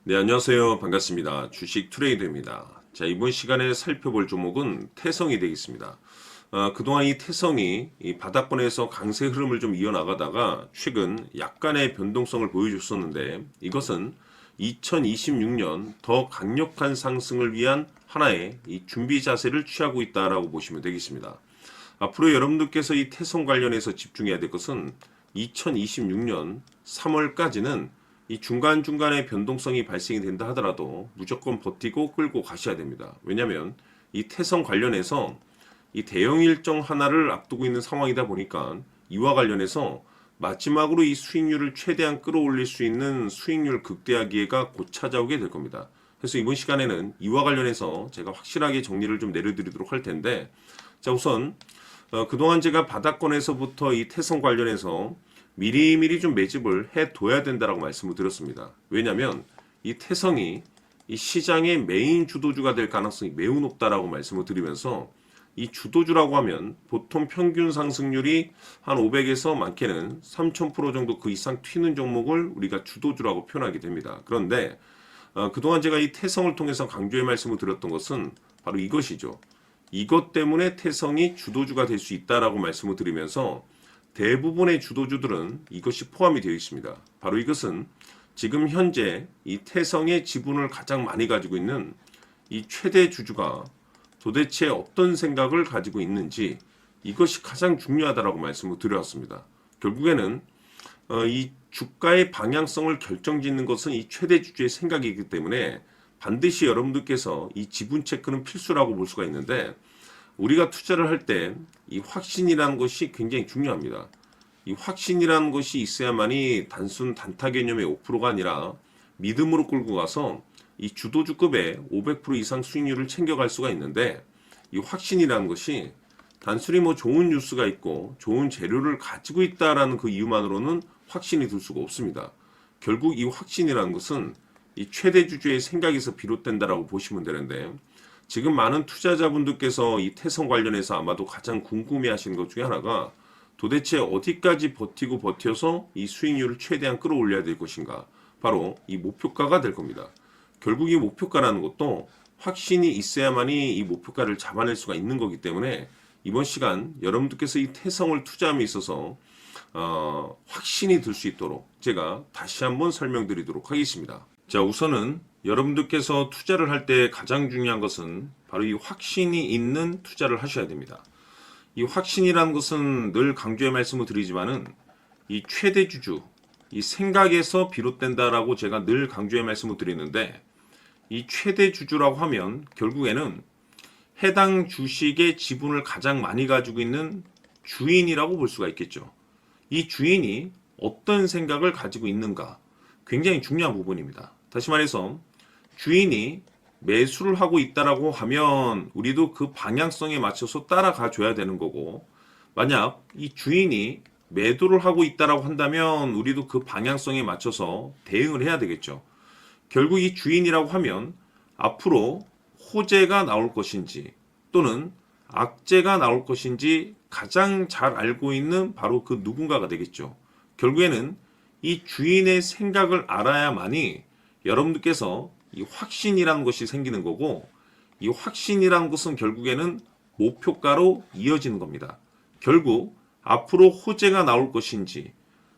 네, 안녕하세요. 반갑습니다. 주식 트레이더입니다. 자, 이번 시간에 살펴볼 종목은 태성이 되겠습니다. 그동안 이 태성이 이 바닥권에서 강세 흐름을 좀 이어나가다가 최근 약간의 변동성을 보여줬었는데 이것은 2026년 더 강력한 상승을 위한 하나의 이 준비 자세를 취하고 있다라고 보시면 되겠습니다. 앞으로 여러분들께서 이 태성 관련해서 집중해야 될 것은 2026년 3월까지는 이 중간중간에 변동성이 발생이 된다 하더라도 무조건 버티고 끌고 가셔야 됩니다. 왜냐하면 이 태성 관련해서 이 대형 일정 하나를 앞두고 있는 상황이다 보니까 이와 관련해서 마지막으로 이 수익률을 최대한 끌어올릴 수 있는 수익률 극대화 기회가 곧 찾아오게 될 겁니다. 그래서 이번 시간에는 이와 관련해서 제가 확실하게 정리를 좀 내려드리도록 할 텐데, 자, 우선 그동안 제가 바닥권에서부터 이 태성 관련해서 미리미리 좀 매집을 해둬야 된다라고 말씀을 드렸습니다. 왜냐하면 이 태성이 이 시장의 메인 주도주가 될 가능성이 매우 높다라고 말씀을 드리면서, 이 주도주라고 하면 보통 평균 상승률이 한 500에서 많게는 3000% 정도 그 이상 튀는 종목을 우리가 주도주라고 표현하게 됩니다. 그런데 그동안 제가 이 태성을 통해서 강조의 말씀을 드렸던 것은 바로 이것이죠. 이것 때문에 태성이 주도주가 될 수 있다라고 말씀을 드리면서 대부분의 주도주들은 이것이 포함이 되어 있습니다. 바로 이것은 지금 현재 이 태성의 지분을 가장 많이 가지고 있는 이 최대 주주가 도대체 어떤 생각을 가지고 있는지, 이것이 가장 중요하다라고 말씀을 드려왔습니다. 결국에는 이 주가의 방향성을 결정짓는 것은 이 최대 주주의 생각이기 때문에 반드시 여러분들께서 이 지분 체크는 필수라고 볼 수가 있는데, 우리가 투자를 할 때 이 확신이라는 것이 굉장히 중요합니다. 이 확신이라는 것이 있어야만이 단순 단타 개념의 5%가 아니라 믿음으로 끌고 가서 이 주도주급의 500% 이상 수익률을 챙겨갈 수가 있는데, 이 확신이라는 것이 단순히 뭐 좋은 뉴스가 있고 좋은 재료를 가지고 있다라는 그 이유만으로는 확신이 들 수가 없습니다. 결국 이 확신이라는 것은 이 최대 주주의 생각에서 비롯된다라고 보시면 되는데, 지금 많은 투자자분들께서 이 태성 관련해서 아마도 가장 궁금해 하시는 것 중에 하나가 도대체 어디까지 버티고 버텨서 이 수익률을 최대한 끌어올려야 될 것인가, 바로 이 목표가가 될 겁니다. 결국 이 목표가라는 것도 확신이 있어야만이 이 목표가를 잡아낼 수가 있는 거기 때문에 이번 시간 여러분들께서 이 태성을 투자함에 있어서 확신이 들 수 있도록 제가 다시 한번 설명드리도록 하겠습니다. 자, 우선은 여러분들께서 투자를 할 때 가장 중요한 것은 바로 이 확신이 있는 투자를 하셔야 됩니다. 이 확신이라는 것은 늘 강조의 말씀을 드리지만은 이 최대 주주, 이 생각에서 비롯된다라고 제가 늘 강조의 말씀을 드리는데, 이 최대 주주라고 하면 결국에는 해당 주식의 지분을 가장 많이 가지고 있는 주인이라고 볼 수가 있겠죠. 이 주인이 어떤 생각을 가지고 있는가, 굉장히 중요한 부분입니다. 다시 말해서 주인이 매수를 하고 있다라고 하면 우리도 그 방향성에 맞춰서 따라가 줘야 되는 거고, 만약 이 주인이 매도를 하고 있다라고 한다면 우리도 그 방향성에 맞춰서 대응을 해야 되겠죠. 결국 이 주인이라고 하면 앞으로 호재가 나올 것인지 또는 악재가 나올 것인지 가장 잘 알고 있는 바로 그 누군가가 되겠죠. 결국에는 이 주인의 생각을 알아야만이 여러분들께서 이 확신이라는 것이 생기는 거고, 이 확신이라는 것은 결국에는 목표가로 이어지는 겁니다. 결국 앞으로 호재가 나올 것인지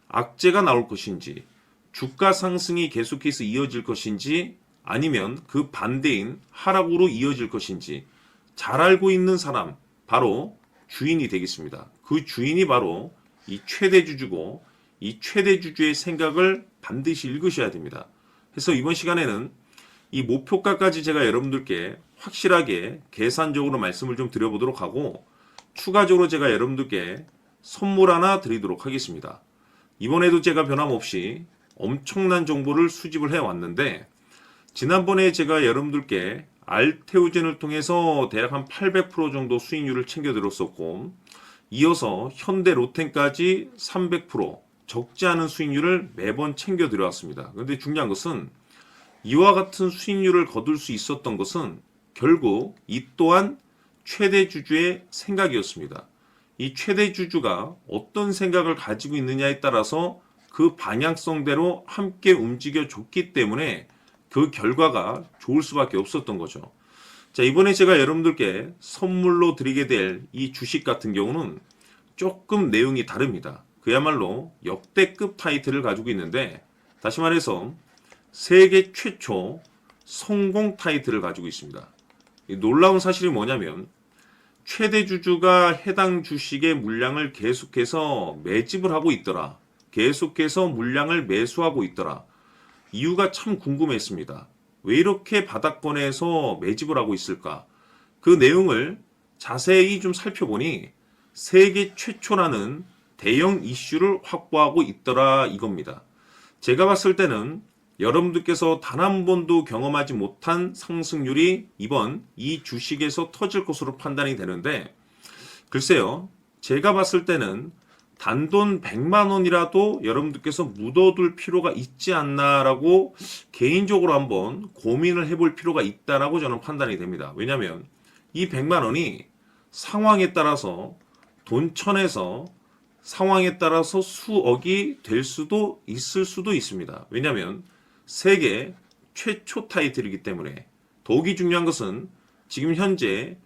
악재가 나올 것인지, 주가 상승이 계속해서 이어질 것인지 아니면 그 반대인 하락으로 이어질 것인지 잘 알고 있는 사람, 바로 주인이 되겠습니다. 그 주인이 바로 이 최대 주주고, 이 최대 주주의 생각을 반드시 읽으셔야 됩니다. 그래서 이번 시간에는 이 목표가까지 제가 여러분들께 확실하게 계산적으로 말씀을 좀 드려보도록 하고, 추가적으로 제가 여러분들께 선물 하나 드리도록 하겠습니다. 이번에도 제가 변함없이 엄청난 정보를 수집을 해왔는데, 지난번에 제가 여러분들께 알테오젠을 통해서 대략 한 800% 정도 수익률을 챙겨드렸었고, 이어서 현대 로텐까지 300% 적지 않은 수익률을 매번 챙겨드려왔습니다. 그런데 중요한 것은 이와 같은 수익률을 거둘 수 있었던 것은 결국 이 또한 최대 주주의 생각이었습니다. 이 최대 주주가 어떤 생각을 가지고 있느냐에 따라서 그 방향성대로 함께 움직여 줬기 때문에 그 결과가 좋을 수밖에 없었던 거죠. 자, 이번에 제가 여러분들께 선물로 드리게 될 이 주식 같은 경우는 조금 내용이 다릅니다. 그야말로 역대급 타이틀을 가지고 있는데, 다시 말해서 세계 최초 성공 타이틀을 가지고 있습니다. 이 놀라운 사실이 뭐냐면 최대 주주가 해당 주식의 물량을 계속해서 매집을 하고 있더라. 계속해서 물량을 매수하고 있더라. 이유가 참 궁금했습니다. 왜 이렇게 바닥권에서 매집을 하고 있을까? 그 내용을 자세히 좀 살펴보니 세계 최초라는 대형 이슈를 확보하고 있더라 이겁니다. 제가 봤을 때는 여러분들께서 단 한 번도 경험하지 못한 상승률이 이번 이 주식에서 터질 것으로 판단이 되는데, 글쎄요, 제가 봤을 때는 단돈 100만 원이라도 여러분들께서 묻어둘 필요가 있지 않나라고 개인적으로 한번 고민을 해볼 필요가 있다라고 저는 판단이 됩니다. 왜냐하면 이 100만 원이 상황에 따라서 돈천에서 상황에 따라서 수억이 될 수도 있을 수도 있습니다. 왜냐하면 세계 최초 타이틀이기 때문에. 더욱이 중요한 것은 지금 현재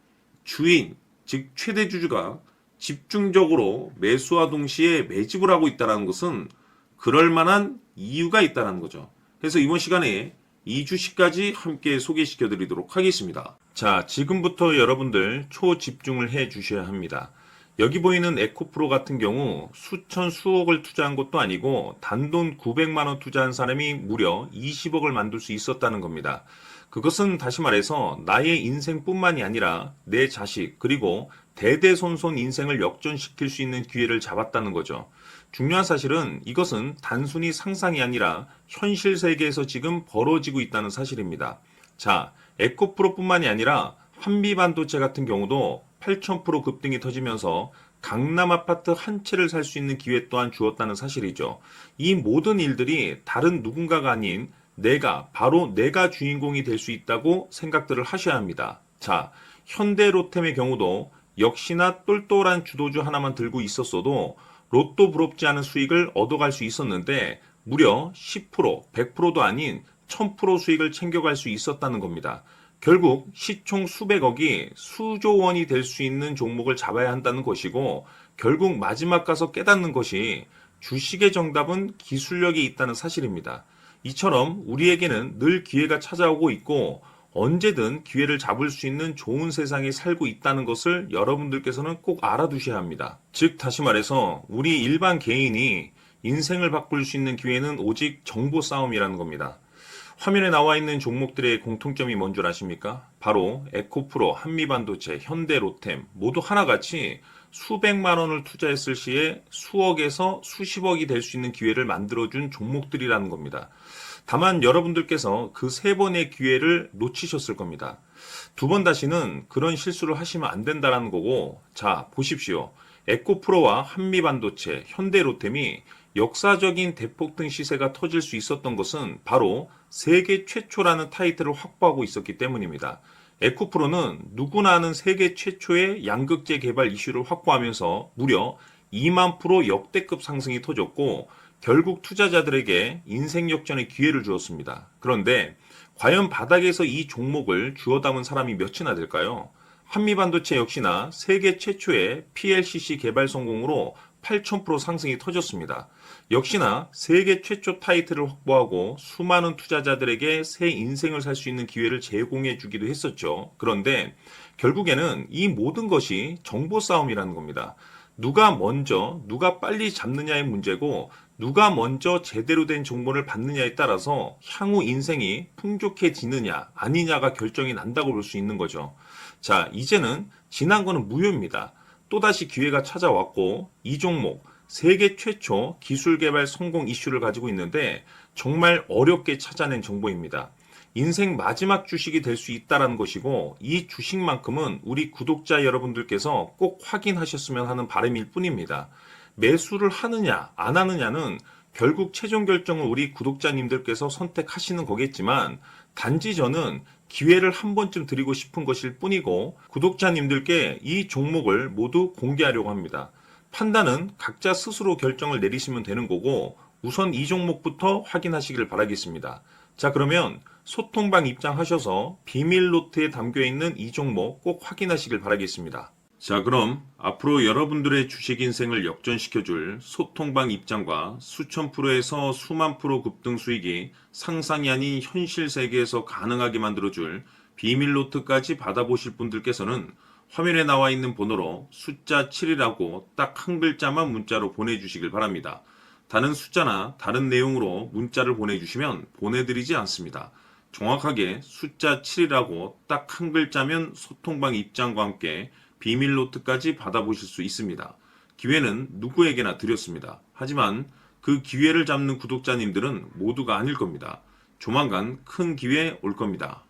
주인, 즉 최대 주주가 집중적으로 매수와 동시에 매집을 하고 있다는 것은 그럴 만한 이유가 있다는 거죠. 그래서 이번 시간에 이 주식까지 함께 소개시켜 드리도록 하겠습니다. 자, 지금부터 여러분들 초집중을 해 주셔야 합니다. 여기 보이는 에코프로 같은 경우 수천 수억을 투자한 것도 아니고 단돈 900만 원 투자한 사람이 무려 20억을 만들 수 있었다는 겁니다. 그것은 다시 말해서 나의 인생뿐만이 아니라 내 자식 그리고 대대손손 인생을 역전시킬 수 있는 기회를 잡았다는 거죠. 중요한 사실은 이것은 단순히 상상이 아니라 현실 세계에서 지금 벌어지고 있다는 사실입니다. 자, 에코프로뿐만이 아니라 한미반도체 같은 경우도 8,000% 급등이 터지면서 강남 아파트 한 채를 살 수 있는 기회 또한 주었다는 사실이죠. 이 모든 일들이 다른 누군가가 아닌 바로 내가 주인공이 될 수 있다고 생각들을 하셔야 합니다. 자, 현대로템의 경우도 역시나 똘똘한 주도주 하나만 들고 있었어도 로또 부럽지 않은 수익을 얻어갈 수 있었는데 무려 10%, 100%도 아닌 1000% 수익을 챙겨갈 수 있었다는 겁니다. 결국 시총 수백억이 수조 원이 될 수 있는 종목을 잡아야 한다는 것이고, 결국 마지막 가서 깨닫는 것이 주식의 정답은 기술력이 있다는 사실입니다. 이처럼 우리에게는 늘 기회가 찾아오고 있고 언제든 기회를 잡을 수 있는 좋은 세상에 살고 있다는 것을 여러분들께서는 꼭 알아두셔야 합니다. 즉 다시 말해서 우리 일반 개인이 인생을 바꿀 수 있는 기회는 오직 정보 싸움이라는 겁니다. 화면에 나와 있는 종목들의 공통점이 뭔 줄 아십니까? 바로 에코프로, 한미반도체, 현대로템 모두 하나같이 수백만 원을 투자했을 시에 수억에서 수십억이 될 수 있는 기회를 만들어준 종목들이라는 겁니다. 다만 여러분들께서 그 세 번의 기회를 놓치셨을 겁니다. 두 번 다시는 그런 실수를 하시면 안 된다는 거고, 자 보십시오. 에코프로와 한미반도체, 현대로템이 역사적인 대폭등 시세가 터질 수 있었던 것은 바로 세계 최초라는 타이틀을 확보하고 있었기 때문입니다. 에코프로는 누구나 아는 세계 최초의 양극재 개발 이슈를 확보하면서 무려 2만 프로 역대급 상승이 터졌고 결국 투자자들에게 인생 역전의 기회를 주었습니다. 그런데 과연 바닥에서 이 종목을 주워 담은 사람이 몇이나 될까요? 한미반도체 역시나 세계 최초의 PLCC 개발 성공으로 8,000% 상승이 터졌습니다. 역시나 세계 최초 타이틀을 확보하고 수많은 투자자들에게 새 인생을 살 수 있는 기회를 제공해 주기도 했었죠. 그런데 결국에는 이 모든 것이 정보 싸움이라는 겁니다. 누가 먼저, 누가 빨리 잡느냐의 문제고 누가 먼저 제대로 된 정보를 받느냐에 따라서 향후 인생이 풍족해지느냐 아니냐가 결정이 난다고 볼 수 있는 거죠. 자, 이제는 지난 거는 무효입니다. 또다시 기회가 찾아왔고 이 종목 세계 최초 기술 개발 성공 이슈를 가지고 있는데 정말 어렵게 찾아낸 정보입니다. 인생 마지막 주식이 될 수 있다는 것이고 이 주식만큼은 우리 구독자 여러분들께서 꼭 확인하셨으면 하는 바람일 뿐입니다. 매수를 하느냐 안 하느냐는 결국 최종 결정을 우리 구독자님들께서 선택하시는 거겠지만 단지 저는 기회를 한 번쯤 드리고 싶은 것일 뿐이고 구독자님들께 이 종목을 모두 공개하려고 합니다. 판단은 각자 스스로 결정을 내리시면 되는 거고 우선 이 종목부터 확인하시길 바라겠습니다. 자, 그러면 소통방 입장하셔서 비밀 노트에 담겨 있는 이 종목 꼭 확인하시길 바라겠습니다. 자, 그럼 앞으로 여러분들의 주식 인생을 역전시켜줄 소통방 입장과 수천 프로에서 수만 프로 급등 수익이 상상이 아닌 현실 세계에서 가능하게 만들어줄 비밀 노트까지 받아보실 분들께서는 화면에 나와 있는 번호로 숫자 7이라고 딱 한 글자만 문자로 보내주시길 바랍니다. 다른 숫자나 다른 내용으로 문자를 보내주시면 보내드리지 않습니다. 정확하게 숫자 7이라고 딱 한 글자면 소통방 입장과 함께 비밀 노트까지 받아보실 수 있습니다. 기회는 누구에게나 드렸습니다. 하지만 그 기회를 잡는 구독자님들은 모두가 아닐 겁니다. 조만간 큰 기회 올 겁니다.